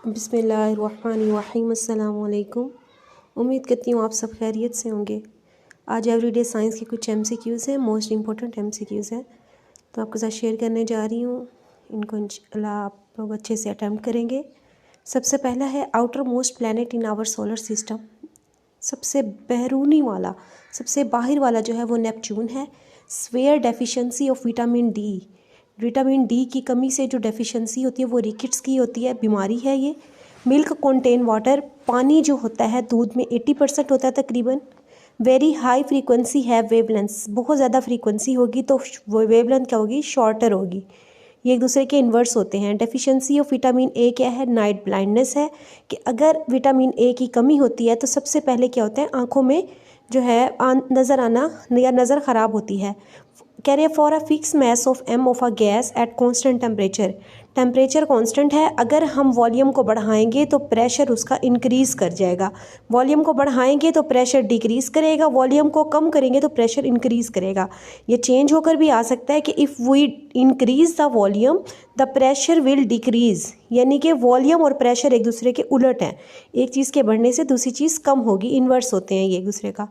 बिस्मिल्लाहिर्रहमानिर्रहीम। अस्सलाम वालेकुम। उम्मीद करती हूँ आप सब खैरियत से होंगे। आज एवरीडे साइंस के कुछ MCQs हैं, मोस्ट इम्पोर्टेंट MCQs हैं, तो आपके साथ शेयर करने जा रही हूँ। इनको इंशाल्लाह आप लोग अच्छे से अटैम्प्ट करेंगे। सबसे पहला है outer most planet in our solar system. सबसे बैरूनी वाला, सबसे बाहर वाला जो है वो नेपच्यून है। Swear deficiency of vitamin D की कमी से जो डेफिशिएंसी होती है वो रिकेट्स की होती है, बीमारी है ये। मिल्क कंटेन वाटर, पानी जो होता है दूध में 80% होता है तकरीबन। वेरी हाई फ्रीक्वेंसी है वेवलेंथ, बहुत ज़्यादा फ्रीक्वेंसी होगी तो वो वेवलेंथ क्या होगी, शॉर्टर होगी। ये एक दूसरे के इन्वर्स होते हैं। डेफिशिएंसी ऑफ विटामिन ए क्या है, नाइट ब्लाइंडनेस है कि अगर विटामिन ए की कमी होती है तो सबसे पहले क्या होता है, आँखों में जो है नज़र आना या नज़र ख़राब होती है। Carrier for a fix mass of M of a gas at constant temperature constant है। अगर हम वॉल्यूम को बढ़ाएंगे तो प्रेशर उसका इंक्रीज़ कर जाएगा, वॉल्यूम को बढ़ाएंगे तो प्रेशर डिक्रीज़ करेगा, वॉल्यूम को कम करेंगे तो प्रेशर इंक्रीज़ करेगा। ये चेंज होकर भी आ सकता है कि if we increase the volume the pressure will decrease, यानी कि वॉल्यूम और प्रेशर एक दूसरे के उलट हैं। एक चीज़ के बढ़ने से दूसरी चीज़ कम होगी, इन्वर्स होते हैं ये एक दूसरे का।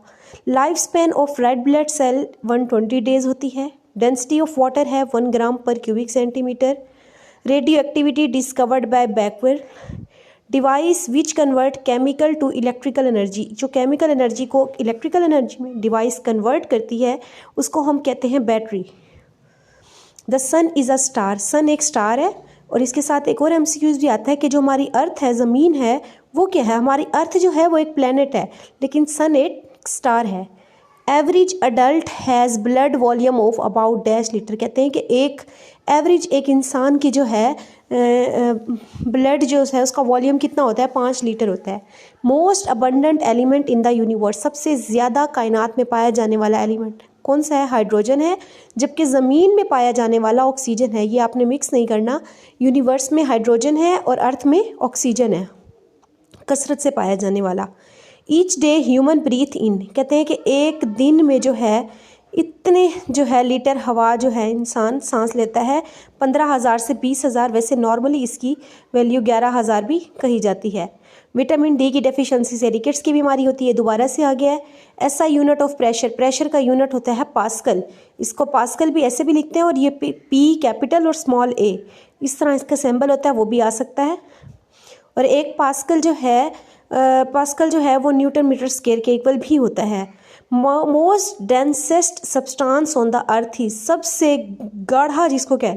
Life span of red blood cell 120 days होती है। डेंसिटी ऑफ वाटर है 1 ग्राम पर cubic centimetre. Radioactivity discovered by Becquerel. Device which convert chemical to electrical energy, जो केमिकल एनर्जी को इलेक्ट्रिकल एनर्जी में डिवाइस कन्वर्ट करती है उसको हम कहते हैं battery. The sun is a star, sun एक स्टार है। और इसके साथ एक और MCQs भी आता है कि जो हमारी अर्थ है, ज़मीन है, वो क्या है, हमारी अर्थ जो है वो एक प्लेनेट है लेकिन सन एक स्टार है। Average adult has blood volume of about dash litre, कहते हैं कि एक एवरेज एक इंसान की जो है ब्लड जो है उसका वॉल्यूम कितना होता है, 5 लीटर होता है। Most abundant element in the universe, सबसे ज़्यादा कायनात में पाया जाने वाला एलिमेंट कौन सा है, हाइड्रोजन है। जबकि ज़मीन में पाया जाने वाला ऑक्सीजन है। ये आपने मिक्स नहीं करना, यूनिवर्स में हाइड्रोजन है और अर्थ में ऑक्सीजन है, कसरत से पाया जाने वाला। ईच डे ह्यूमन ब्रीथ इन, कहते हैं कि एक दिन में जो है इतने जो है लीटर हवा जो है इंसान सांस लेता है, 15,000 से 20,000, वैसे नॉर्मली इसकी वैल्यू 11,000 भी कही जाती है। विटामिन डी की डेफिशिएंसी से रिकेट्स की बीमारी होती है, दोबारा से आ गया है। ऐसा यूनिट ऑफ प्रेशर, प्रेशर का यूनिट होता है पास्कल, इसको पास्कल भी ऐसे भी लिखते हैं और ये P कैपिटल और स्मॉल a इस तरह इसका सिंबल होता है, वो भी आ सकता है। और एक पास्कल जो है वो न्यूटन मीटर स्क्वायर के इक्वल भी होता है। Most densest substance on the earth ही, सबसे गाढ़ा जिसको कह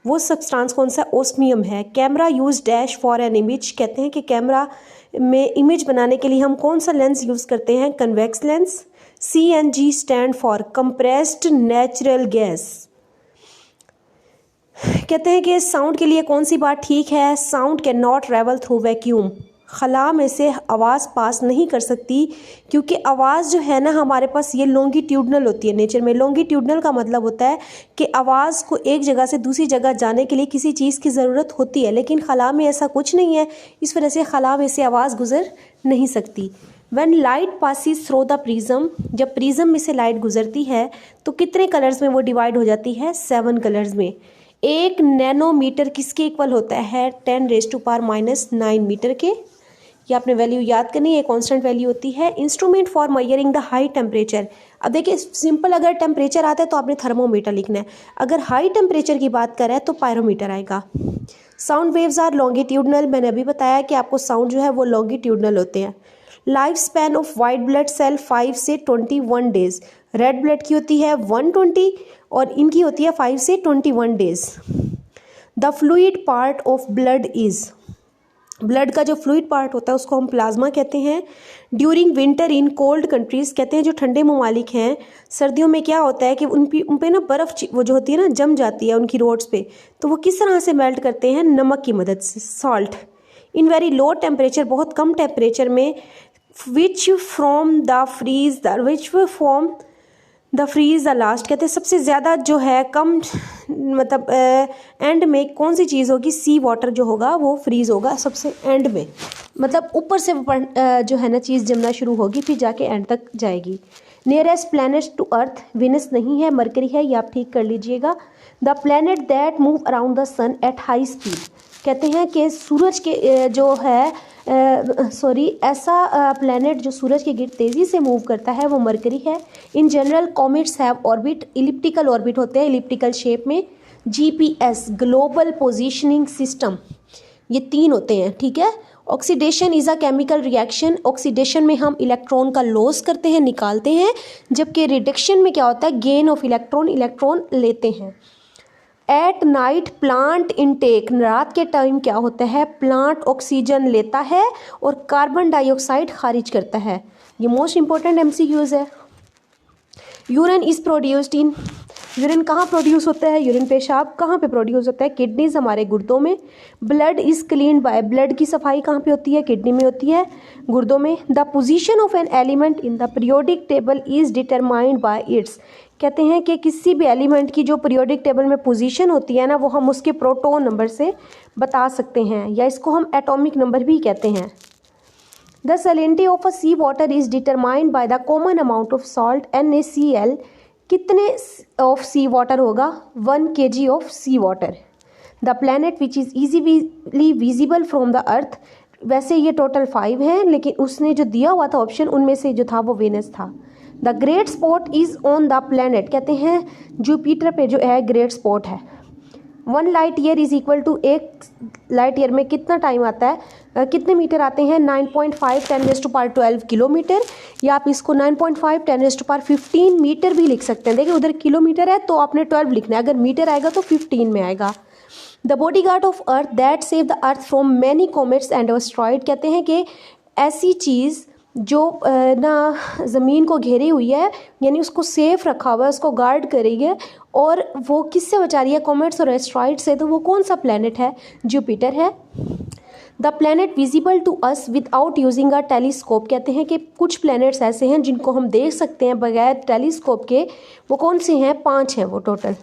वो सब्सटेंस कौन सा, ओस्मियम है। Camera use dash for an image, कहते हैं कि कैमरा में इमेज बनाने के लिए हम कौन सा लेंस यूज़ करते हैं, convex lens. CNG stand for compressed natural gas. कहते हैं कि साउंड के लिए कौन सी बात ठीक है, sound can not travel through vacuum, खला में से आवाज़ पास नहीं कर सकती क्योंकि आवाज़ जो है ना हमारे पास ये लॉन्गिट्यूडनल होती है। नेचर में लॉन्गिट्यूडनल का मतलब होता है कि आवाज़ को एक जगह से दूसरी जगह जाने के लिए किसी चीज़ की ज़रूरत होती है, लेकिन खला में ऐसा कुछ नहीं है, इस वजह से खला में से आवाज़ गुजर नहीं सकती। When light passes through the prism, जब प्रिज्म में से लाइट गुजरती है तो कितने कलर्स में वो डिवाइड हो जाती है, 7 कलर्स में। 1 नैनोमीटर किसके इक्वल होता है, 10⁻⁻⁹ मीटर के। ये आपने वैल्यू याद करनी है, कांस्टेंट वैल्यू होती है। Instrument for measuring the high temperature, अब देखिए सिंपल अगर टेम्परेचर आता है तो आपने थर्मोमीटर लिखना है, अगर हाई टेम्परेचर की बात करें तो पायरोमीटर आएगा। साउंड वेव्स आर लॉन्गिट्यूडनल, मैंने अभी बताया कि आपको साउंड जो है वो लॉन्गिट्यूडनल होते हैं। Life span of white blood cell 5 से 21 डेज, रेड ब्लड की होती है 120 और इनकी होती है 5 से 21 days. The fluid part of blood is, blood का जो फ्लूइड पार्ट होता है उसको हम प्लाज्मा कहते हैं। During winter in cold countries, कहते हैं जो ठंडे ममालिक हैं सर्दियों में क्या होता है कि उन पे ना बर्फ़ वो जो होती है ना जम जाती है उनकी रोड्स पे, तो वो किस तरह से मेल्ट करते हैं, नमक की मदद से, salt. In very low temperature, बहुत कम टेम्परेचर में, which from the freeze the last, कहते हैं सबसे ज़्यादा जो है कम मतलब एंड में कौन सी चीज़ होगी, सी वाटर जो होगा वो फ्रीज़ होगा सबसे एंड में, मतलब ऊपर से जो है ना चीज़ जमना शुरू होगी फिर जाके एंड तक जाएगी। Nearest planet to Earth Venus नहीं है, मरकरी है, ये आप ठीक कर लीजिएगा। The planet that move around the sun at high speed, कहते हैं कि सूरज के जो है ऐसा प्लैनेट जो सूरज के गिर्द तेज़ी से मूव करता है वो मरकरी है। In general comets have orbit, elliptical orbit होते हैं, इलिप्टिकल शेप में। GPS ग्लोबल पोजीशनिंग सिस्टम, ये 3 होते हैं, ठीक है। Oxidation is a chemical reaction, oxidation में हम इलेक्ट्रॉन का लॉस करते हैं, निकालते हैं, जबकि रिडक्शन में क्या होता है, गेन ऑफ इलेक्ट्रॉन, इलेक्ट्रॉन लेते हैं। एट नाइट प्लांट इनटेक, रात के टाइम क्या होता है, प्लांट ऑक्सीजन लेता है और कार्बन डाइऑक्साइड खारिज करता है। ये मोस्ट इंपॉर्टेंट MCQs है। Urine is produced in, urine कहाँ प्रोड्यूस होता है, यूरिन पेशाब कहाँ पे प्रोड्यूस होता है, किडनीज हमारे गुर्दों में। Blood is cleaned by, blood की सफाई कहाँ पे होती है, किडनी में होती है, गुर्दों में। The position of an element in the periodic table is determined bye it's, कहते हैं कि किसी भी एलिमेंट की जो पीरियोडिक टेबल में पोजीशन होती है ना, वो हम उसके प्रोटॉन नंबर से बता सकते हैं, या इसको हम एटॉमिक नंबर भी कहते हैं। The salinity of a sea water is determined by the common amount of salt NaCl, कितने ऑफ सी वाटर होगा, 1 kg of sea water. The planet which is easily visible from the Earth, वैसे ये total 5 हैं, लेकिन उसने जो दिया हुआ था ऑप्शन उनमें से जो था वो वेनस था। The great spot is on the planet, कहते हैं जुपिटर पे जो है ग्रेट स्पॉट है। 1 light year is equal to, एक लाइट ईयर में कितना टाइम आता है, कितने मीटर आते हैं, 9.5 10⁻12 किलोमीटर, या आप इसको 9.5 10⁻15 मीटर भी लिख सकते हैं। देखिए उधर किलोमीटर है तो आपने 12 लिखना है, अगर मीटर आएगा तो 15 में आएगा। The body guard of earth that save the earth from many comets and asteroid, कहते हैं कि ऐसी चीज़ जो ना ज़मीन को घेरी हुई है, यानी उसको सेफ रखा हुआ है, उसको गार्ड कर रही है, और वो किससे बचा रही है, कॉमेट्स और एस्टेरॉयड से। तो वो कौन सा प्लैनेट है, जुपिटर है। The planet visible to us without using a telescope, कहते हैं कि कुछ प्लैनेट्स ऐसे हैं जिनको हम देख सकते हैं बगैर टेलीस्कोप के, वो कौन से हैं, 5 हैं वो total.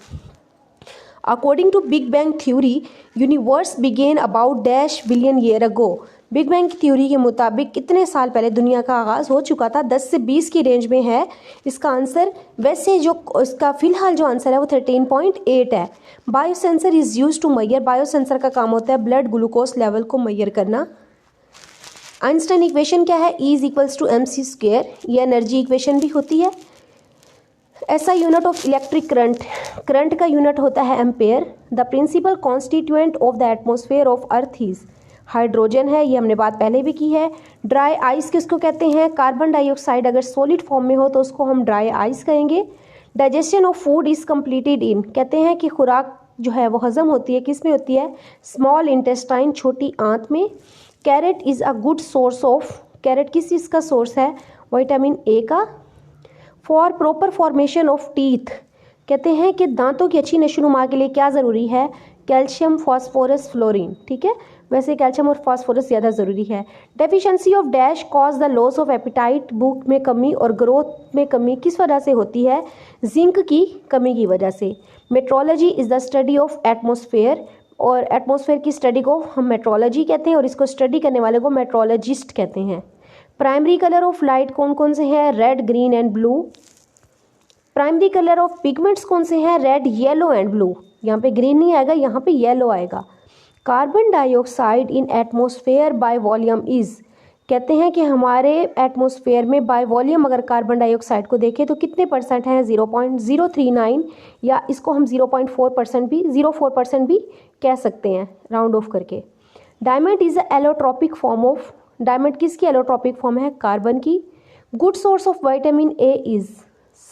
According to big bang theory universe began about dash billion year ago, big bang theory के मुताबिक कितने साल पहले दुनिया का आगाज़ हो चुका था, 10 से 20 की रेंज में है इसका आंसर। वैसे जो इसका फ़िलहाल जो आंसर है वो 13.8 है। Biosensor is use to measure, biosensor का काम होता है ब्लड ग्लूकोज लेवल को मैयर करना। आइंस्टाइन इक्वेशन क्या है, E = mc², ये एनर्जी इक्वेशन भी होती है। ऐसा unit of electric current, current का यूनिट होता है ampere. The principal constituent of the atmosphere of Earth is, hydrogen है, ये हमने बात पहले भी की है। ड्राई आइस किसको कहते हैं, कार्बन डाइऑक्साइड अगर सॉलिड फॉर्म में हो तो उसको हम ड्राई आइस कहेंगे। Digestion of food is completed in, कहते हैं कि खुराक जो है वो हजम होती है, किस में होती है, स्मॉल इंटेस्टाइन, छोटी आंत में। Carrot is a good source of, carrot किस चीज़ का सोर्स है, विटामिन ए का। For proper formation of teeth, कहते हैं कि दांतों की अच्छी नशोनुमा के लिए क्या ज़रूरी है, कैल्शियम, फॉस्फोरस, फ्लोरीन, ठीक है। वैसे कैल्शियम और फास्फोरस ज़्यादा ज़रूरी है। Deficiency of dash cause the loss of appetite, भूख में कमी और ग्रोथ में कमी किस वजह से होती है, जिंक की कमी की वजह से। Metrology is the study of atmosphere, और एटमॉस्फेयर की स्टडी को हम मेट्रोलॉजी कहते हैं और इसको स्टडी करने वाले को मेट्रोलॉजिस्ट कहते हैं। प्राइमरी कलर ऑफ लाइट कौन कौन से हैं, red, green and blue. Primary colour of pigments कौन से हैं, रेड, येलो एंड ब्लू, यहाँ पे ग्रीन नहीं आएगा, यहाँ पे येलो आएगा। Carbon dioxide in atmosphere by volume is, कहते हैं कि हमारे एटमॉस्फेयर में बाय वॉल्यूम अगर कार्बन डाइऑक्साइड को देखें तो कितने % है, 0.039, या इसको हम 0.4% भी, 0.4% भी कह सकते हैं राउंड ऑफ करके। Diamond is a allotropic form of, diamond किसकी एलोट्रॉपिक फॉर्म है, कार्बन की। Good source of vitamin A is,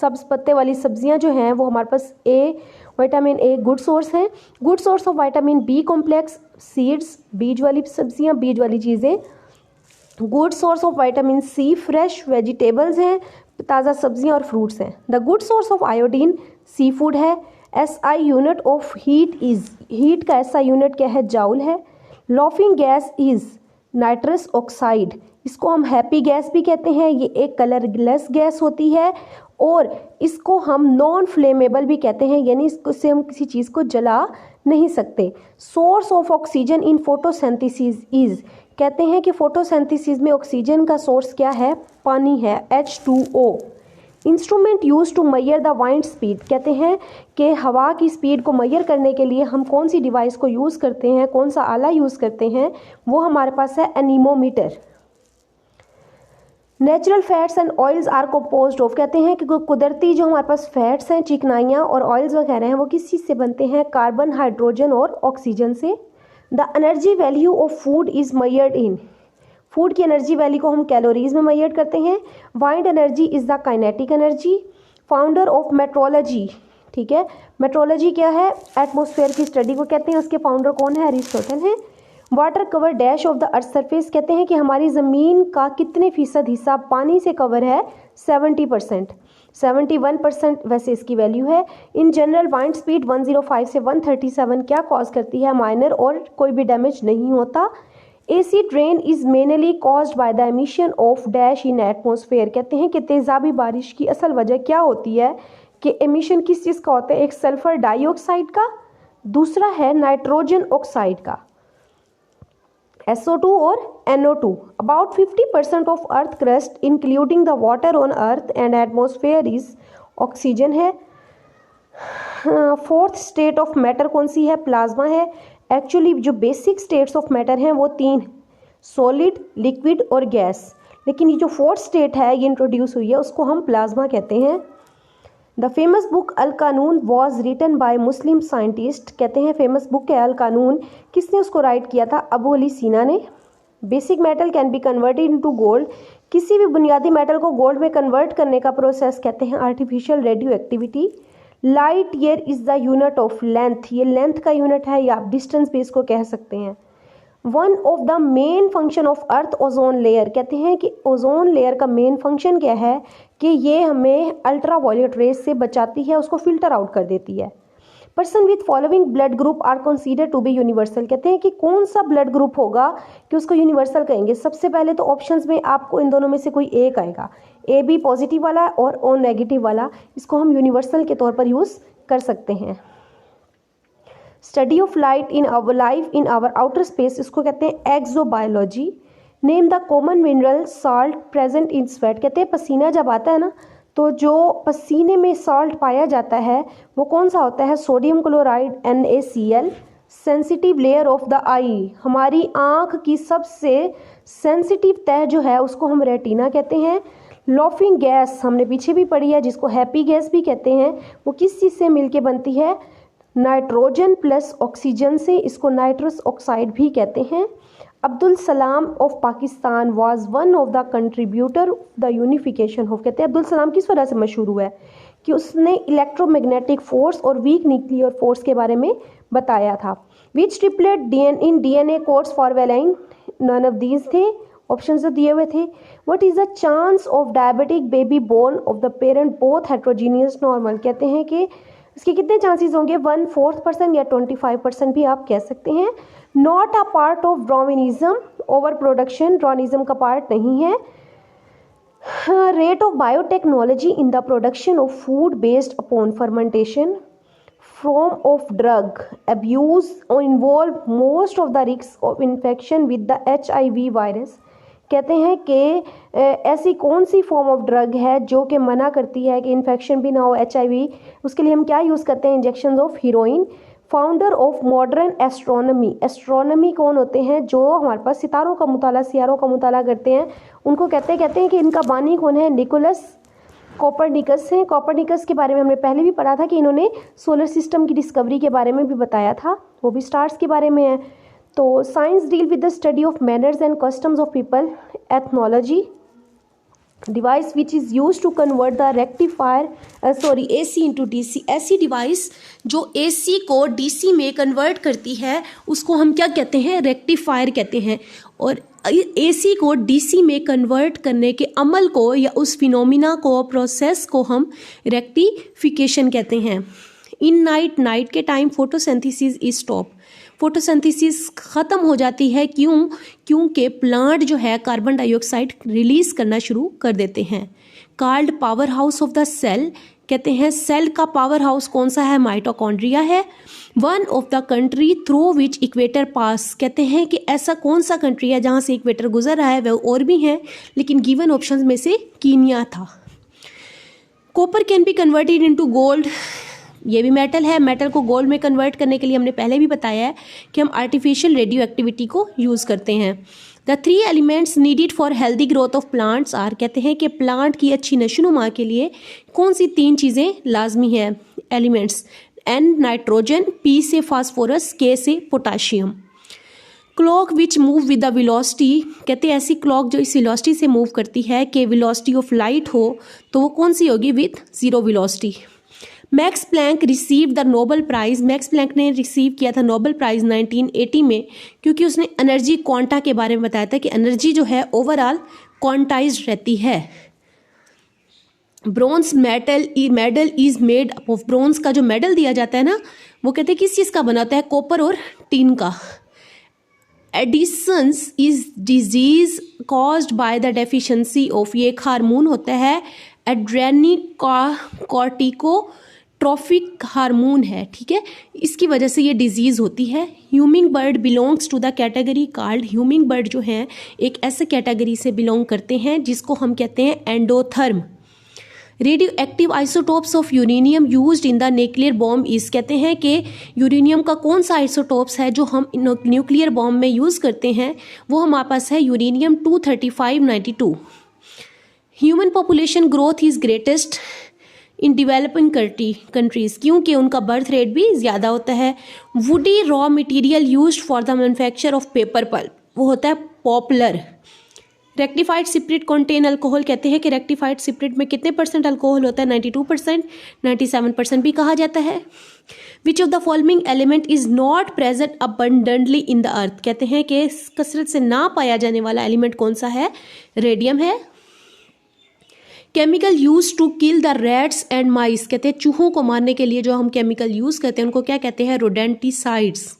सब्ज पत्ते वाली सब्जियां जो हैं वो हमारे पास A, vitamin A good source है। Good source of vitamin B complex, seeds, बीज वाली सब्जियां, बीज वाली चीज़ें। Good source of vitamin C, fresh vegetables हैं, ताज़ा सब्जियां और फ्रूट्स हैं। The good source of iodine, sea food है। SI unit of heat is, heat का SI यूनिट क्या है, जाउल है। Laughing gas is nitrous oxide, इसको हम हैप्पी गैस भी कहते हैं, ये एक कलरलेस गैस होती है और इसको हम नॉन फ्लेमेबल भी कहते हैं, यानी इससे हम किसी चीज़ को जला नहीं सकते। Source of oxygen in photosynthesis is, कहते हैं कि फोटोसिंथेसिस में ऑक्सीजन का सोर्स क्या है, पानी है, H2O। Instrument use to measure the wind speed, कहते हैं कि हवा की स्पीड को मैयर करने के लिए हम कौन सी डिवाइस को यूज़ करते हैं, कौन सा आला यूज़ करते हैं, वो हमारे पास है anemometer. Natural fats and oils are composed of, कहते हैं कि कुदरती जो हमारे पास फैट्स हैं, चिकनाइयाँ और ऑयल्स वगैरह हैं, वो किस चीज़ से बनते हैं, कार्बन, हाइड्रोजन और ऑक्सीजन से। The energy value of food is measured in, food की एनर्जी वैल्यू को हम कैलोरीज में मेजर करते हैं। Wind energy is the kinetic energy. Founder of meteorology, ठीक है, मेट्रोलॉजी क्या है, एटमॉस्फेयर की स्टडी को कहते हैं, उसके फाउंडर कौन है, अरिस्टोटल है। Water cover dash of the earth surface, कहते हैं कि हमारी ज़मीन का कितने फीसद हिस्सा पानी से कवर है, 70%, 71% वैसे इसकी वैल्यू है। इन जनरल वाइंड स्पीड 105 से 137 क्या कॉज करती है, माइनर और कोई भी डैमेज नहीं होता। Acid rain is mainly caused by the emission of dash in atmosphere, कहते हैं कि तेज़ाबी बारिश की असल वजह क्या होती है, कि एमिशन किस चीज़ का होता है, एक सल्फर डाइऑक्साइड का, दूसरा है नाइट्रोजन ऑक्साइड का, SO2 और NO2। About 50% of earth crust including the water on earth and atmosphere is oxygen है। फोर्थ स्टेट ऑफ मैटर कौन सी है, प्लाज्मा है। एक्चुअली जो बेसिक स्टेट्स ऑफ मैटर हैं वो 3, सॉलिड, लिक्विड और गैस, लेकिन ये जो फोर्थ स्टेट है ये इंट्रोड्यूस हुई है, उसको हम प्लाज्मा कहते हैं। The famous book Al Qanun was written by Muslim scientist, कहते हैं फेमस बुक है अल कानून, किसने उसको राइट किया था, अबू अली सीना ने। Basic metal can be converted into gold, किसी भी बुनियादी मेटल को गोल्ड में कन्वर्ट करने का प्रोसेस कहते हैं artificial radio activity. Light year is the unit of length, ये लेंथ का यूनिट है या आप डिस्टेंस भी इसको कह सकते हैं। One of the main function of earth ozone layer, कहते हैं कि ओजोन लेयर का मेन फंक्शन क्या है, कि ये हमें अल्ट्रा वायलेट रेज से बचाती है, उसको फिल्टर आउट कर देती है। Person with following blood group are consider to be universal, कहते हैं कि कौन सा ब्लड ग्रुप होगा कि उसको यूनिवर्सल कहेंगे। सबसे पहले तो ऑप्शंस में आपको इन दोनों में से कोई एक आएगा, AB पॉजिटिव वाला और O नेगेटिव वाला, इसको हम यूनिवर्सल के तौर पर यूज़ कर सकते हैं। Study of light in our life in our outer space, इसको कहते हैं exobiology. Name the common mineral salt present in sweat, कहते हैं पसीना जब आता है ना, तो जो पसीने में साल्ट पाया जाता है वो कौन सा होता है, sodium chloride NaCl। Sensitive layer of the eye, हमारी आँख की सबसे सेंसिटिव तह जो है उसको हम रेटिना कहते हैं। लॉफिंग गैस हमने पीछे भी पढ़ी है, जिसको हैप्पी गैस भी कहते हैं, वो किस चीज़ से मिलके बनती है, नाइट्रोजन प्लस ऑक्सीजन से, इसको नाइट्रस ऑक्साइड भी कहते हैं। Abdul Salam of Pakistan was one of the contributor the unification of, कहते हैं अब्दुल सलाम किस वजह से मशहूर हुआ है, कि उसने इलेक्ट्रोमैग्नेटिक फोर्स और वीक न्यूक्लियर फोर्स के बारे में बताया था। Which triplet DNA codes for valine, none of these थे, ऑप्शन जो दिए हुए थे। What is the chance of diabetic baby born of the parent both heterogeneous normal, कहते हैं कि इसके कितने चांसेस होंगे, 1/4% या 25% भी आप कह सकते हैं। Not a part of Brownism, over production Brownism का पार्ट नहीं है। Rate of biotechnology in the production of food based upon fermentation. Form of drug abuse involve most of the risk of infection with the HIV virus, कहते हैं कि ऐसी कौन सी form of drug है जो कि मना करती है कि इन्फेक्शन भी ना हो HIV, उसके लिए हम क्या यूज़ करते हैं, injection of heroine. Founder of modern astronomy, astronomy कौन होते हैं, जो हमारे पास सितारों का मुताला, सियारों का मुताला करते हैं, उनको कहते हैं कि इनका बानी कौन है, निकोलस कोपरनिकस हैं। कोपरनिकस के बारे में हमने पहले भी पढ़ा था कि इन्होंने सोलर सिस्टम की डिस्कवरी के बारे में भी बताया था, वो भी स्टार्स के बारे में है। तो science deal with the study of manners and customs of people. Ethnology device which is use to convert the rectifier AC into DC, ऐसी डिवाइस जो AC को DC में कन्वर्ट करती है उसको हम क्या कहते हैं, रेक्टिफायर कहते हैं। और AC को DC में कन्वर्ट करने के अमल को या उस फिनोमिना को, प्रोसेस को हम रेक्टिफिकेशन कहते हैं। इन नाइट के time photosynthesis is stop, photosynthesis ख़त्म हो जाती है, क्योंकि प्लांट जो है कार्बन डाइऑक्साइड रिलीज करना शुरू कर देते हैं। Called power house of the cell, कहते हैं सेल का पावर हाउस कौन सा है, माइटोकॉन्ड्रिया है। One of the country through which equator pass, कहते हैं कि ऐसा कौन सा कंट्री है जहाँ से इक्वेटर गुजर रहा है, वह और भी हैं लेकिन गिवन ऑप्शन में से कीनिया था। Copper can be converted into gold, ये भी मेटल है। मेटल को गोल्ड में कन्वर्ट करने के लिए हमने पहले भी बताया है कि हम आर्टिफिशियल रेडियो एक्टिविटी को यूज़ करते हैं। The 3 elements needed for healthy growth of plants are, कहते हैं कि प्लांट की अच्छी नशोनुमा के लिए कौन सी 3 चीज़ें लाजमी है एलिमेंट्स, N नाइट्रोजन, P से फास्फोरस, K से potassium. Clock which move with the velocity, कहते हैं ऐसी क्लॉक जो इस वेलोसिटी से मूव करती है कि वेलोसिटी ऑफ लाइट हो तो वो कौन सी होगी, with zero velocity. Max Planck receive the Nobel prize, Max Planck ने रिसीव किया था नोबल प्राइज़ 1980 में, क्योंकि उसने एनर्जी क्वांटा के बारे में बताया था कि एनर्जी जो है ओवरऑल क्वांटाइज्ड रहती है। Bronze medal is made of, bronze का जो मेडल दिया जाता है ना वो कहते हैं किस चीज़ का बना होता है, कॉपर और टीन का। Edison's is disease caused by the deficiency of, ये एक हार्मोन होता है एड्रेनिकॉर्टिकोट्रोफिक हार्मोन है, ठीक है, इसकी वजह से ये डिजीज़ होती है। Humming bird belongs to the category called, humming bird जो हैं एक ऐसे कैटेगरी से बिलोंग करते हैं जिसको हम कहते हैं endotherm. Radio active isotopes of uranium used in the nuclear bomb is, कहते हैं कि यूरेनियम का कौन सा आइसोटोप्स है जो हम न्यूक्लियर बॉम्ब में यूज़ करते हैं, वो हमारे पास है uranium 23592। Human population growth is greatest in developing countries, क्योंकि उनका बर्थ रेट भी ज़्यादा होता है। Woody raw material used for the manufacture of paper pulp, वो होता है popular. Rectified spirit contain alcohol, कहते हैं कि रेक्टिफाइड स्पिरिट में कितने % अल्कोहल होता है, 92%, 97% भी कहा जाता है। Which of the following element is not present abundantly in the earth, कहते हैं कि कसरत से ना पाया जाने वाला एलिमेंट कौन सा है, रेडियम है। Chemical use to kill the rats and mice, कहते हैं चूहों को मारने के लिए जो हम केमिकल यूज करते हैं उनको क्या कहते हैं, रोडेंटिसाइड्स।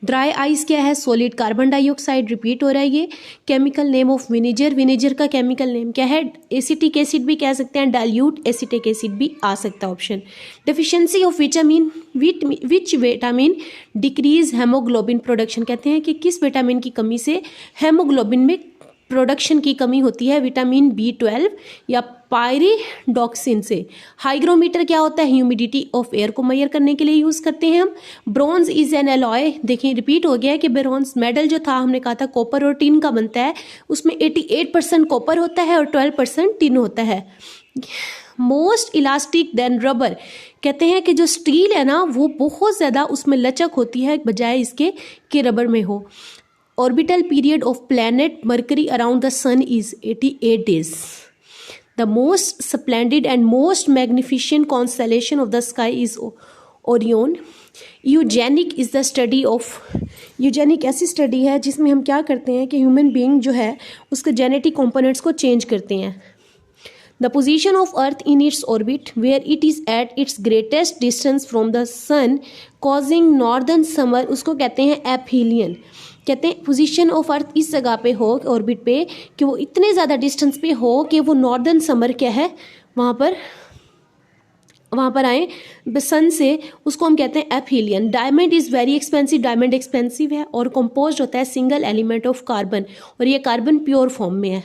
ड्राई आइस क्या है, सॉलिड कार्बन डाइऑक्साइड, रिपीट हो रहा है ये। Chemical name of vinegar, vinegar का केमिकल नेम क्या है, एसिटिक एसिड भी कह सकते हैं, डाइल्यूट एसिटिक एसिड भी आ सकता है option. Deficiency of vitamin, which vitamin decrease haemoglobin production, कहते हैं कि किस विटामिन की कमी से हेमोग्लोबिन में प्रोडक्शन की कमी होती है, विटामिन B12 या पायरिडॉक्सिन से। हाइग्रोमीटर क्या होता है, ह्यूमिडिटी ऑफ एयर को मेजर करने के लिए यूज़ करते हैं हम। ब्रॉन्ज इज एन एलॉय, देखिए रिपीट हो गया है कि ब्रॉन्ज मेडल जो था हमने कहा था कॉपर और टिन का बनता है, उसमें 88% कॉपर होता है और 12% टिन होता है। मोस्ट इलास्टिक देन रबर, कहते हैं कि जो स्टील है ना वो बहुत ज़्यादा उसमें लचक होती है बजाय इसके कि रबर में हो। Orbital period of planet Mercury around the sun is 88 days. The most splendid and most magnificent constellation of the sky is Orion. Eugenic is the study of, eugenic ऐसी स्टडी है जिसमें हम क्या करते हैं कि ह्यूमन बीइंग जो है उसके जेनेटिक कंपोनेंट्स को चेंज करते हैं। The position of earth in its orbit where it is at its greatest distance from the sun causing northern summer, उसको कहते हैं एपहीलियन। कहते हैं पोजीशन ऑफ अर्थ इस जगह पे हो ऑर्बिट पे कि वो इतने ज़्यादा डिस्टेंस पे हो कि वो नॉर्दर्न समर क्या है वहाँ पर आए सन से, उसको हम कहते हैं aphelion. Diamond is very expensive, diamond expensive है और कंपोज्ड होता है सिंगल एलिमेंट ऑफ कार्बन, और ये कार्बन प्योर फॉर्म में है।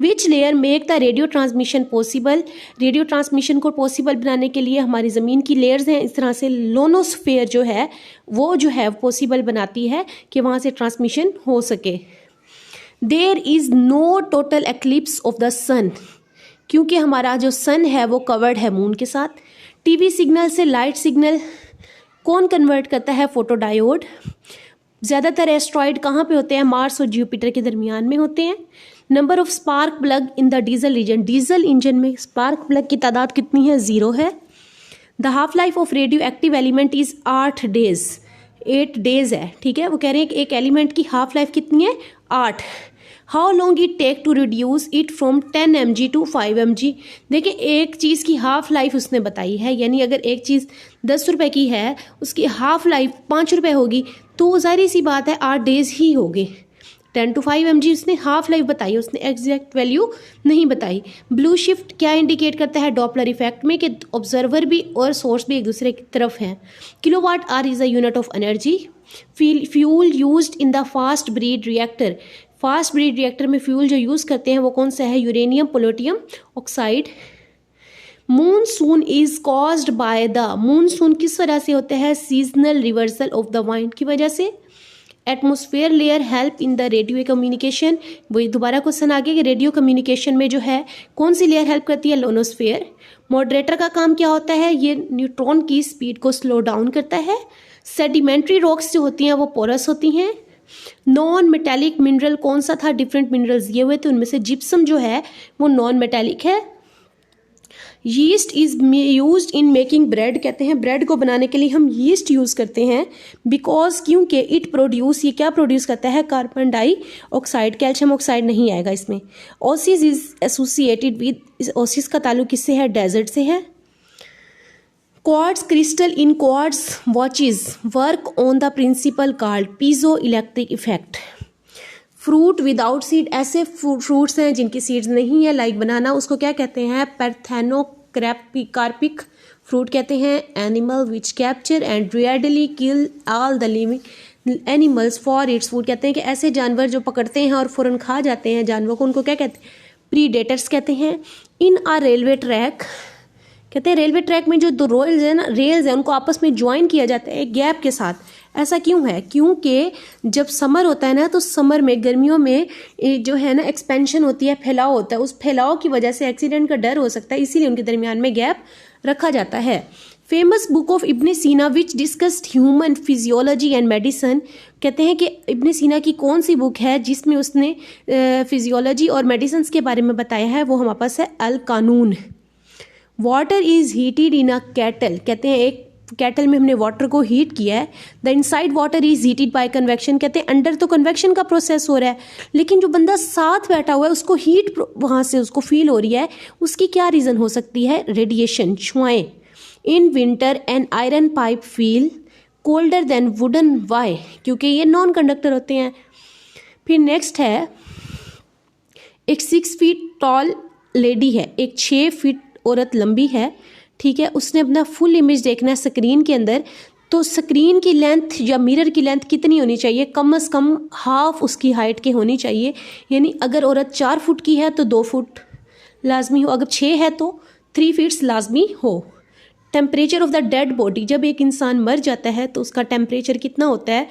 Which layer make the radio transmission possible, radio transmission को पॉसिबल बनाने के लिए हमारी ज़मीन की लेयर्स हैं, इस तरह से लोनोस्फेयर जो है वो जो है पॉसिबल बनाती है कि वहाँ से ट्रांसमिशन हो सके। There is no total eclipse of the sun, क्योंकि हमारा जो सन है वो कवर्ड है मून के साथ। टीवी सिग्नल से लाइट सिग्नल कौन कन्वर्ट करता है, फोटोडायोड। ज़्यादातर एस्ट्रॉयड कहाँ पे होते हैं, मार्स और जुपिटर के दरमियान में होते हैं। Number of spark plug in the diesel engine, diesel engine में स्पार्क प्लग की तादाद कितनी है, 0 है। The half life of radio active element is 8 days, 8 days है, ठीक है। वो कह रहे हैं कि एक एलिमेंट की हाफ लाइफ कितनी है, 8। How long it take to reduce it from 10 mg to 5 mg। देखिए एक चीज़ की हाफ लाइफ उसने बताई है, यानी अगर एक चीज़ 10 रुपए की है उसकी हाफ लाइफ 5 रुपए होगी तो जाहिर सी बात है 8 days ही होगी। 10 to 5 mg उसने हाफ लाइफ बताई, उसने एग्जैक्ट वैल्यू नहीं बताई। ब्लू शिफ्ट क्या इंडिकेट करता है, डॉपलर इफेक्ट में कि ऑब्जर्वर भी और सोर्स भी एक दूसरे की तरफ हैं। Kilowatt hour is a unit of energy. Fuel used in the fast breed reactor, fast breed reactor में फ्यूल जो यूज़ करते हैं वो कौन सा है, uranium plutonium oxide. Monsoon is caused by the, monsoon किस वजह से होता है, seasonal reversal of the wind की वजह से। Atmosphere layer help in the radio communication, वही दोबारा क्वेश्चन आगे कि रेडियो कम्युनिकेशन में जो है कौन सी लेयर हेल्प करती है, लोनोस्फेयर। मॉडरेटर का काम क्या होता है, ये न्यूट्रॉन की स्पीड को स्लो डाउन करता है। सेडिमेंट्री रॉक्स जो होती हैं वो पोरस होती हैं। नॉन मेटेलिक मिनरल कौन सा था, डिफरेंट मिनरल्स ये हुए थे, उनमें से जिप्सम जो है वो नॉन मेटेलिक है। Yeast is used in making bread, कहते हैं ब्रेड को बनाने के लिए हम यीस्ट यूज करते हैं, बिकॉज क्योंकि इट प्रोड्यूस, ये क्या प्रोड्यूस करता है, कार्बन डाइऑक्साइड, कैल्शियम ऑक्साइड नहीं आएगा इसमें। Oasis is associated with, oasis का ताल्लुक किससे है, डेजर्ट से है। Quartz crystal in quartz watches work on the principle called piezo electric effect. Fruit without seed, ऐसे फ्रूट्स हैं जिनकी सीड्स नहीं है, लाइक बनाना, उसको क्या कहते हैं, पैर्थेनोकार्पिक फ्रूट कहते हैं। Animal which capture and rarely kill all the living animals for its food, कहते हैं कि ऐसे जानवर जो पकड़ते हैं और फौरन खा जाते हैं जानवरों को, उनको क्या कहते हैं, प्रीडेटर्स कहते हैं। इन अ रेलवे ट्रैक, कहते हैं रेलवे ट्रैक में जो दो रेल्स है ना, रेल्स है, उनको आपस में ज्वाइन किया जाता है एक गैप के साथ। ऐसा क्यों है, क्योंकि जब समर होता है ना, तो समर में, गर्मियों में जो है ना एक्सपेंशन होती है, फैलाव होता है, उस फैलाव की वजह से एक्सीडेंट का डर हो सकता है, इसीलिए उनके दरमियान में गैप रखा जाता है। Famous book of Ibn Sina which discussed human physiology and medicine, कहते हैं कि इब्न सीना की कौन सी बुक है जिसमें उसने फिजियोलॉजी और मेडिसिन के बारे में बताया है, वो हमारे पास है अल कानून। Water is heated in a cattle, कहते हैं एक कैटल में हमने वाटर को हीट किया है। The inside water is heated bye convection, कहते हैं अंडर तो कन्वेक्शन का प्रोसेस हो रहा है, लेकिन जो बंदा साथ बैठा हुआ है उसको हीट वहाँ से उसको फील हो रही है, उसकी क्या रीज़न हो सकती है, रेडिएशन, छुआएं। In winter an iron pipe feel colder than wooden, why, क्योंकि ये नॉन कंडक्टर होते हैं। फिर नेक्स्ट है, एक 6 फीट टॉल लेडी है, एक 6 फीट औरत लंबी है, ठीक है, उसने अपना फुल इमेज देखना है स्क्रीन के अंदर, तो स्क्रीन की लेंथ या मिरर की लेंथ कितनी होनी चाहिए, कम से कम हाफ उसकी हाइट के होनी चाहिए। यानी अगर औरत 4 फुट की है तो 2 फुट लाजमी हो, अगर 6 है तो 3 फीट्स लाजमी हो। Temperature of the dead body, जब एक इंसान मर जाता है तो उसका टेम्परेचर कितना होता है,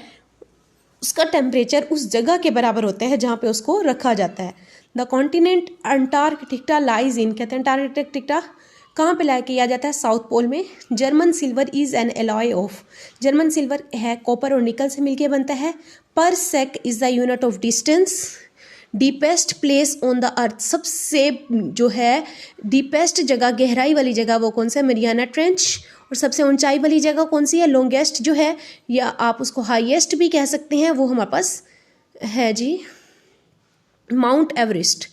उसका टेम्परेचर उस जगह के बराबर होता है जहाँ पे उसको रखा जाता है। The continent Antarctica lies in, कहते हैं अंटार्कटिका कहाँ पे लाया किया जाता है, साउथ पोल में। German silver is an alloy of, German silver है कॉपर और निकल से मिलके बनता है। Parsec is the unit of distance. Deepest place on the earth, सबसे जो है डीपेस्ट जगह, गहराई वाली जगह वो कौन सा है, मरियाना ट्रेंच। और सबसे ऊंचाई वाली जगह कौन सी है, लॉन्गेस्ट जो है, या आप उसको हाईएस्ट भी कह सकते हैं, वो हमारे पास है जी माउंट एवरेस्ट।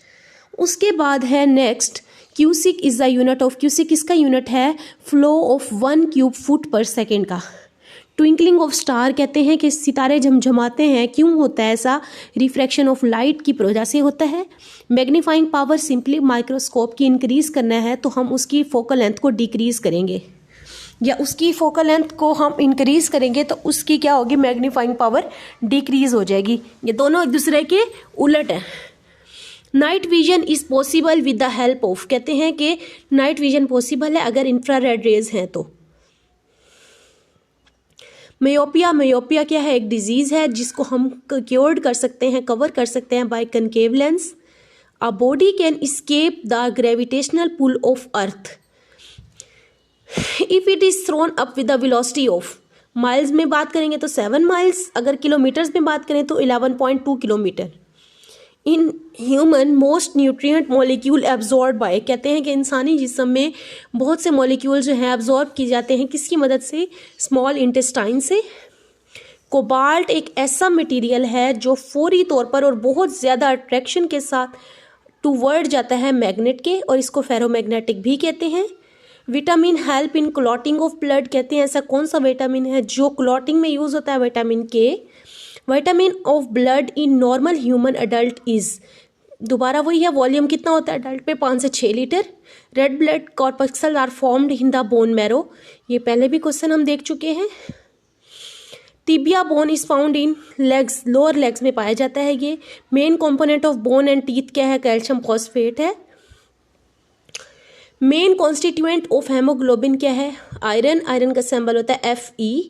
उसके बाद है next, cusec is the unit of, cusec इसका यूनिट है flow of 1 cube foot per second का। ट्विंकलिंग ऑफ स्टार, कहते हैं कि सितारे झमझमाते हैं, क्यों होता है ऐसा, रिफ्रैक्शन ऑफ लाइट की वजह से होता है। मैग्नीफाइंग पावर, सिंपली माइक्रोस्कोप की इंक्रीज करना है तो हम उसकी फोकल लेंथ को डिक्रीज करेंगे, या उसकी फोकल लेंथ को हम इंक्रीज करेंगे तो उसकी क्या होगी, मैग्नीफाइंग पावर डिक्रीज हो जाएगी। ये दोनों एक दूसरे के उलट है। Night vision is possible with the help of, कहते हैं कि नाइट विजन पॉसिबल है अगर इंफ्रारेड रेज हैं तो। मेयोपिया, मेयोपिया क्या है, एक डिजीज है जिसको हम क्योर्ड कर सकते हैं, कवर कर सकते हैं by concave lens. A body can escape the gravitational pull of earth if it is thrown up with the velocity of, miles में बात करेंगे तो 7 माइल्स, अगर किलोमीटर्स में बात करें तो 11.2 kilometre. In human most nutrient molecule absorb by, कहते हैं कि इंसानी जिस्म में बहुत से मॉलिक्यूल जो हैं एब्जॉर्ब किए जाते हैं, किसकी मदद से, स्मॉल इंटेस्टाइन से। कोबाल्ट एक ऐसा मटेरियल है जो फौरी तौर पर और बहुत ज़्यादा अट्रैक्शन के साथ टूवर्ड जाता है मैग्नेट के, और इसको फेरोमैग्नेटिक भी कहते हैं। Vitamin help in clotting of blood, कहते हैं ऐसा कौन सा विटामिन है जो क्लॉटिंग में यूज़ होता है, विटामिन के। Vitamin of blood in normal human adult is, दोबारा वही है, वॉल्यूम कितना होता है अडल्ट पे, 5 से 6 litre. Red blood corpuscle are formed in the bone marrow, ये पहले भी क्वेश्चन हम देख चुके हैं। Tibia bone is found in legs, lower legs में पाया जाता है ये। Main component of bone and teeth क्या है, कैल्शियम फॉस्फेट है। मेन कॉन्स्टिट्यूएंट ऑफ हेमोग्लोबिन क्या है? आयरन। आयरन का सिंबल होता है Fe।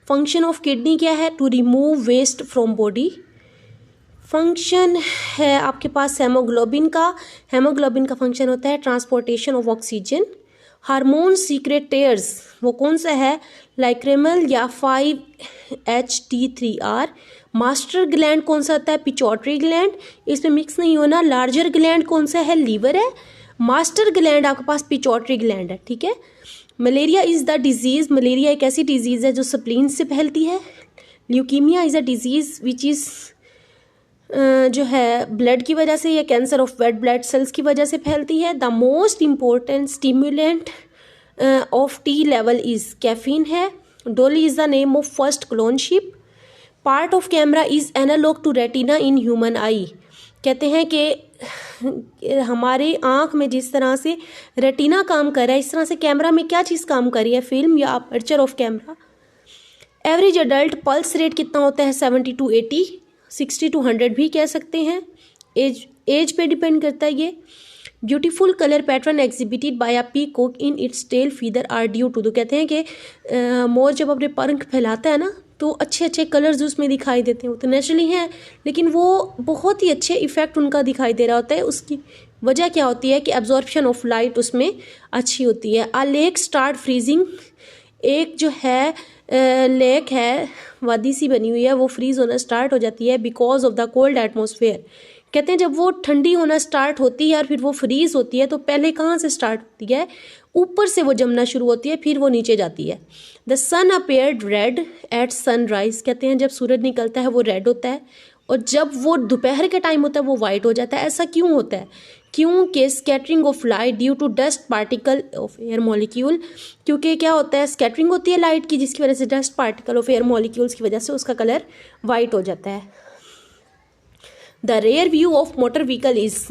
फंक्शन ऑफ किडनी क्या है? To remove waste from body. Function है आपके पास हेमोग्लोबिन का। हेमोग्लोबिन का फंक्शन होता है transportation of oxygen. Hormone secretors वो कौन सा है? लाइक्रेमल या 5-HT3R। मास्टर ग्लैंड कौन सा होता है? Pituitary gland. इसमें मिक्स नहीं होना। लार्जर ग्लैंड कौन सा है? लीवर है। मास्टर ग्लैंड आपके पास पिट्यूटरी ग्लैंड है, ठीक है। Malaria is the disease. Malaria एक ऐसी डिजीज़ है जो स्प्लीन से फैलती है। Leukaemia is a disease which is जो है ब्लड की वजह से या cancer of red blood cells की वजह से फैलती है। The most important stimulant of tea level is caffeine है। Dolly is the name of first clone ship. Part of camera is analogue to retina in human eye. कहते हैं कि हमारे आँख में जिस तरह से रेटिना काम कर रहा है, इस तरह से कैमरा में क्या चीज़ काम कर रही है? फिल्म या aperture of camera. Average adult pulse rate कितना होता है? 70 to 80, 60 to 100 भी कह सकते हैं। एज पे डिपेंड करता है ये। Beautiful colour pattern exhibited by a peacock in its tail feather are due to. तो कहते हैं कि मोर जब अपने पंख फैलाता है ना तो अच्छे अच्छे कलर्स उसमें दिखाई देते हैं। वो तो नेचुरली हैं, लेकिन वो बहुत ही अच्छे इफेक्ट उनका दिखाई दे रहा होता है। उसकी वजह क्या होती है कि एब्जॉर्प्शन ऑफ लाइट उसमें अच्छी होती है। अ लेक स्टार्ट फ्रीजिंग। एक जो है लेक है, वादी सी बनी हुई है, वो फ्रीज होना स्टार्ट हो जाती है because of the cold atmosphere. कहते हैं जब वो ठंडी होना स्टार्ट होती है और फिर वो फ्रीज होती है तो पहले कहाँ से स्टार्ट होती है? ऊपर से वो जमना शुरू होती है, फिर वो नीचे जाती है। The sun appeared red at sunrise. कहते हैं जब सूरज निकलता है वो रेड होता है और जब वो दोपहर के टाइम होता है वो वाइट हो जाता है। ऐसा क्यों होता है? क्योंकि scattering of light due to dust particle of air molecule. क्योंकि क्या होता है? स्कैटरिंग होती है लाइट की, जिसकी वजह से dust particle of air molecules की वजह से उसका कलर वाइट हो जाता है। The rear view of motor vehicle is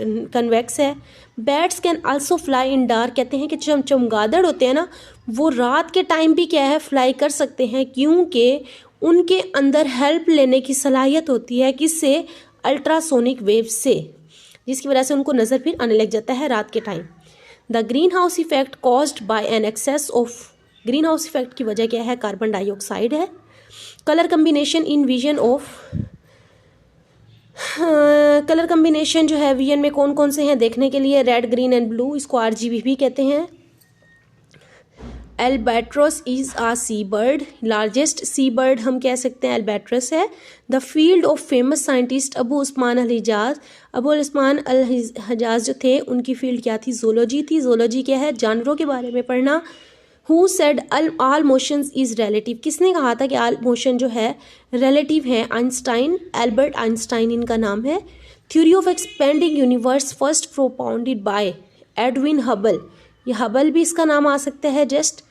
convex है। Bats can also fly in dark. कहते हैं कि चमगादड़ होते हैं ना, वो रात के टाइम भी क्या है? फ्लाई कर सकते हैं, क्योंकि उनके अंदर हेल्प लेने की सलाहियत होती है। किससे? अल्ट्रासोनिक वेव से, जिसकी वजह से उनको नज़र फिर आने लग जाता है रात के time. The green house effect caused by an excess of. Green house effect की वजह क्या है? कार्बन डाइऑक्साइड है। Colour combination in vision of. Colour combination जो है विजन में कौन कौन से हैं देखने के लिए? Red, green and blue. इसको RGB भी कहते हैं। Albatross is a sea bird. Largest sea bird हम कह सकते हैं एल्बेट्रस है। The field of famous scientist Abu Usman al Hijaz. Abu Usman al Hijaz जो थे उनकी फील्ड क्या थी? जोलॉजी थी। जोलॉजी क्या है? जानवरों के बारे में पढ़ना। Who said all motions is relative. किसने कहा था कि ऑल मोशन जो है रिलेटिव है? आइंस्टाइन। एल्बर्ट आइंस्टाइन इनका नाम है। Theory of expanding universe first propounded bye Edwin Hubble. ये हबल भी इसका नाम आ सकता है just.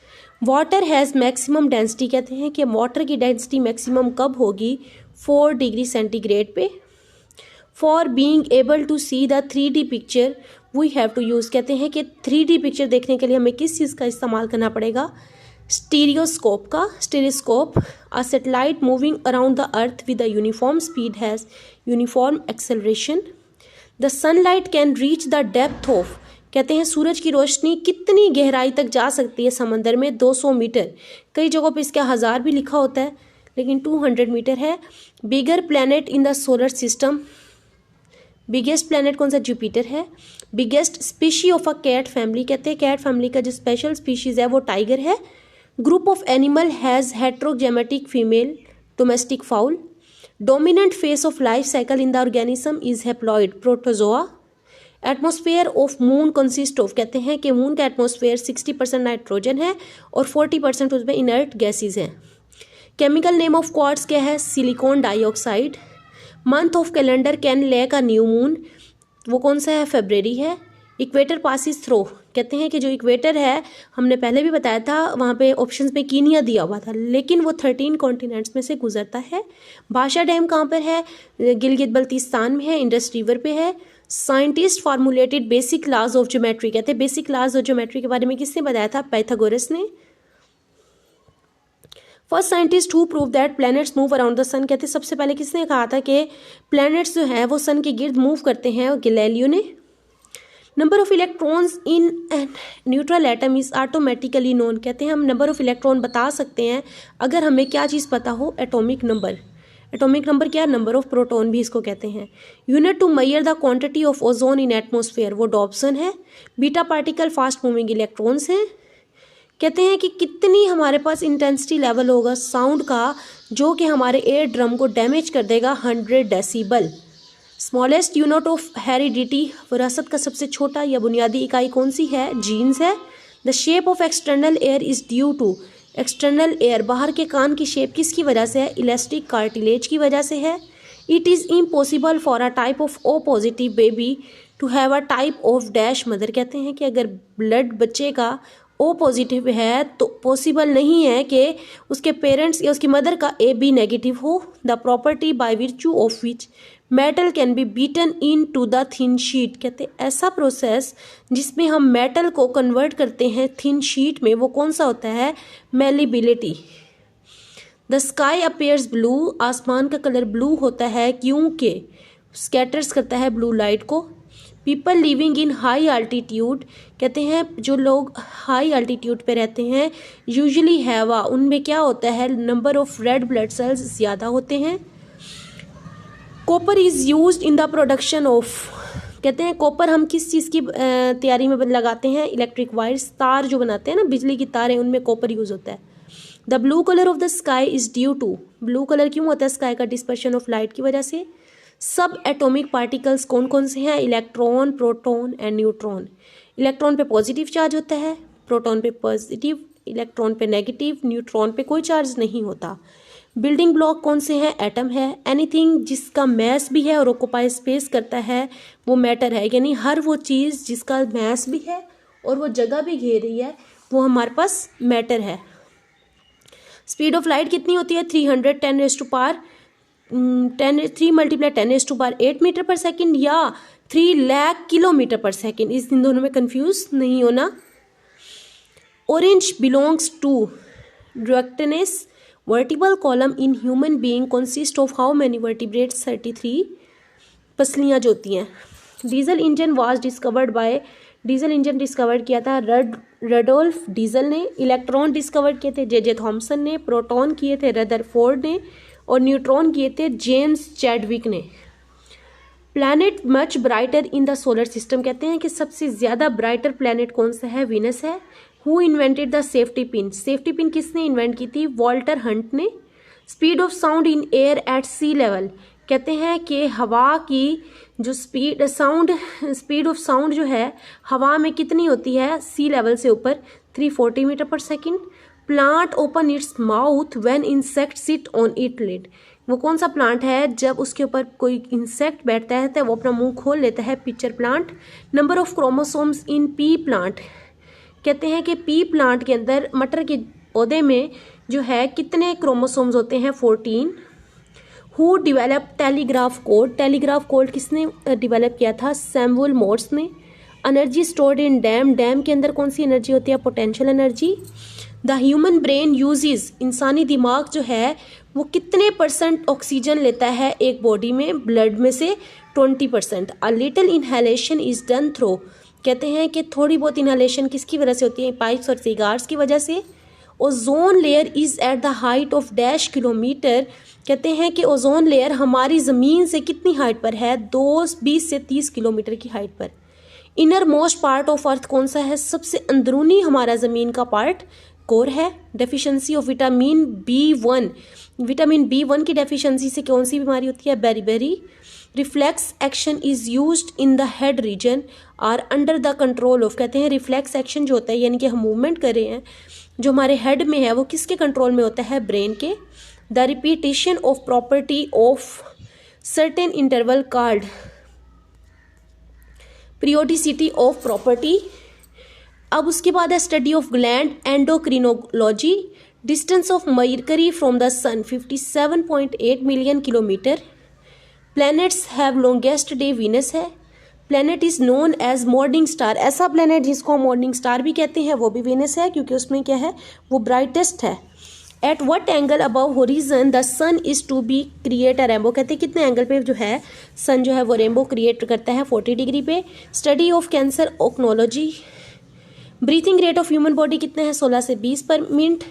Water has maximum density. कहते हैं कि वाटर की डेंसिटी मैक्सिमम कब होगी? 4 डिग्री सेंटीग्रेड पे। For being able to see the 3D picture we have to use. कहते हैं कि 3D पिक्चर देखने के लिए हमें किस चीज़ का इस्तेमाल करना पड़ेगा? स्टीरियोस्कोप का। Stereoscope. A satellite moving around the earth with a uniform speed has uniform acceleration. The sunlight can reach the depth of. कहते हैं सूरज की रोशनी कितनी गहराई तक जा सकती है समंदर में? 200 मीटर। कई जगहों पे इसका 1000 भी लिखा होता है, लेकिन 200 मीटर है। Bigger planet in the solar system. Biggest planet कौन सा? जुपिटर है। Biggest species of a cat family. कहते हैं कैट फैमिली का जो स्पेशल स्पीशीज है वो टाइगर है। Group of animal has heterogametic female domestic fowl. Dominant phase of life cycle in the organism is haploid protozoa. Atmosphere of moon consist of. कहते हैं कि मून का एटमॉस्फेयर 60% नाइट्रोजन है और 40% उसमें इनर्ट गैसेज हैं। केमिकल नेम ऑफ क्वार्ट्स क्या है? Silicon dioxide. Month of calendar can lack a new moon. वो कौन सा है? फरवरी है। Equator passes through. कहते हैं कि जो इक्वेटर है, हमने पहले भी बताया था, वहाँ पे ऑप्शंस में कीनिया दिया हुआ था, लेकिन वो 13 कॉन्टिनेंट्स में से गुजरता है। भाषा डैम कहाँ पर है? गिलगित बल्तिस्तान में है, इंडस रिवर पे है। Scientist formulated basic laws of geometry. कहते हैं बेसिक लॉज ऑफ ज्योमेट्री के बारे में किसने बताया था? पाइथागोरस ने। First scientist who prove that planets move around the sun. कहते हैं सबसे पहले किसने कहा था कि प्लैनेट्स जो है वो सन के गिर्द मूव करते हैं? गैलीलियो ने। Number of electrons in neutral atom is automatically known. कहते हैं हम नंबर ऑफ इलेक्ट्रॉन बता सकते हैं अगर हमें क्या चीज़ पता हो, एटॉमिक नंबर। एटॉमिक नंबर क्या है? नंबर ऑफ प्रोटॉन भी इसको कहते हैं। Unit to measure the quantity of ozone in atmosphere, वो डॉप्सन है। Beta particle fast moving electrons हैं। कहते हैं कि कितनी हमारे पास इंटेंसिटी लेवल होगा साउंड का जो कि हमारे एयर ड्रम को डैमेज कर देगा, 100 decibel. Smallest unit of heredity, विरासत का सबसे छोटा या बुनियादी इकाई कौन सी है? जीन्स है। The shape of external ear is due to, external ear बाहर के कान की शेप किसकी वजह से है? इलास्टिक कार्टिलेज की वजह से है। It is impossible for a type of O positive baby to have a type of dash mother. कहते हैं कि अगर ब्लड बच्चे का ओ पॉजिटिव है तो पॉसिबल नहीं है कि उसके पेरेंट्स या उसकी मदर का ए बी नेगेटिव हो। The property by virtue of which metal can be beaten into the thin sheet. कहते हैं ऐसा प्रोसेस जिसमें हम मेटल को कन्वर्ट करते हैं थिन शीट में, वो कौन सा होता है? Malleability. The sky appears blue, आसमान का कलर ब्लू होता है क्योंकि स्कैटर्स करता है ब्लू लाइट को। People living in high altitude, कहते हैं जो लोग हाई अल्टीट्यूड पे रहते हैं यूजुअली हैवा, उनमें क्या होता है? Number of red blood sales ज़्यादा होते हैं। Copper is used in the production of, कहते हैं कॉपर हम किस चीज़ की तैयारी में लगाते हैं? इलेक्ट्रिक वायर्स, तार जो बनाते हैं ना, बिजली की तार है, उनमें कॉपर यूज़ होता है। The blue colour of the sky is due to, blue colour क्यों होता है स्काई का? डिस्पर्शन ऑफ लाइट की वजह से। सब एटॉमिक पार्टिकल्स कौन कौन से हैं? Electron, proton and neutron. Electron पे पॉजिटिव चार्ज होता है, प्रोटॉन पे पॉजिटिव, इलेक्ट्रॉन पे नेगेटिव, न्यूट्रॉन पे कोई चार्ज नहीं होता। बिल्डिंग ब्लॉक कौन से हैं? एटम है। एनीथिंग जिसका मैस भी है और ऑक्यूपाई स्पेस करता है वो मैटर है, यानी हर वो चीज़ जिसका मैस भी है और वो जगह भी घेर रही है वो हमारे पास मैटर है। स्पीड ऑफ लाइट कितनी होती है? 310 3 × 10⁸ मीटर पर सेकेंड या 3 लाख किलोमीटर पर सेकेंड, इन दोनों में कंफ्यूज नहीं होना। ऑरेंज बिलोंग्स टू ड्रक्टनेस vertebral column in human being consist of how many vertebrates? 33 पसलियाँ जो होती हैं। Diesel engine was discovered by, diesel engine discover किया था रडोल्फ डीजल ने। इलेक्ट्रॉन डिस्कवर किए थे जे थॉमसन ने। प्रोटॉन किए थे रदरफोर्ड ने और न्यूट्रॉन किए थे जेम्स चैडविक ने। Planet much brighter in the solar system, कहते हैं कि सबसे ज़्यादा ब्राइटर प्लैनेट कौन सा है? वीनस है। Who invented the safety pin, safety pin किसने इन्वेंट की थी? वॉल्टर हंट ने। Speed of sound in air at sea level, कहते हैं कि हवा की जो स्पीड ऑफ साउंड जो है हवा में कितनी होती है सी लेवल से ऊपर? 340 metre per second. Plant open its mouth when insect sit on it lid, वो कौन सा प्लांट है? जब उसके ऊपर कोई इंसेक्ट बैठता है तो वो अपना मुंह खोल लेता है, pitcher plant. Number of chromosomes in P plant, कहते हैं कि पी प्लांट के अंदर मटर के पौधे में जो है कितने क्रोमोसोम्स होते हैं? 14। Who develop telegraph code, telegraph code किसने डिवेलप किया था? सैमुअल मोर्स ने। Energy stored in dam, dam के अंदर कौन सी एनर्जी होती है? Potential energy. The human brain uses, इंसानी दिमाग जो है वो कितने % ऑक्सीजन लेता है एक बॉडी में? ब्लड में से 20%। A little inhalation is done through, कहते हैं कि थोड़ी बहुत इनहेलेशन किसकी वजह से होती है? पाइप्स और सिगार्स की वजह से। Ozone layer is at the height of dash kilometre, कहते हैं कि ओजोन लेयर हमारी ज़मीन से कितनी हाइट पर है? 20 से 30 किलोमीटर की हाइट पर। Inner most part of earth कौन सा है? सबसे अंदरूनी हमारा ज़मीन का पार्ट कोर है। Deficiency of vitamin B1, vitamin B1 की डेफिशिएंसी से कौन सी बीमारी होती है? Beriberi. Reflex action is used in the head region are under the control of, कहते हैं रिफ्लेक्स एक्शन जो होता है यानी कि हम मूवमेंट कर रहे हैं जो हमारे हेड में है वो किसके कंट्रोल में होता है? ब्रेन के। The repetition of property of certain interval called periodicity of property. अब उसके बाद है study of gland endocrinology. Distance of Mercury from the sun 57.8 million kilometre. Planets have longest day, Venus है। Planet is known as morning star, ऐसा planet जिसको हम morning star भी कहते हैं वो भी वीनस है क्योंकि उसमें क्या है? वो ब्राइटेस्ट है। At what angle above horizon the sun is to be create a rainbow. कहते हैं कितने एंगल पे जो है सन जो है वो रेनबो क्रिएट करता है, 40 डिग्री पे। Study of cancer oncology. Breathing rate of human body कितने हैं, 16 से 20 per minute.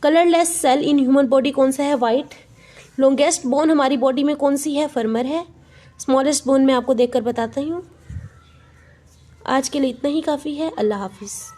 Colourless cell in human body कौन सा है, वाइट। लॉन्गेस्ट बोन हमारी बॉडी में कौन सी है, फर्मर है। स्मॉलेस्ट बोन मैं आपको देखकर बताता हूँ। आज के लिए इतना ही काफ़ी है। अल्लाह हाफिज़।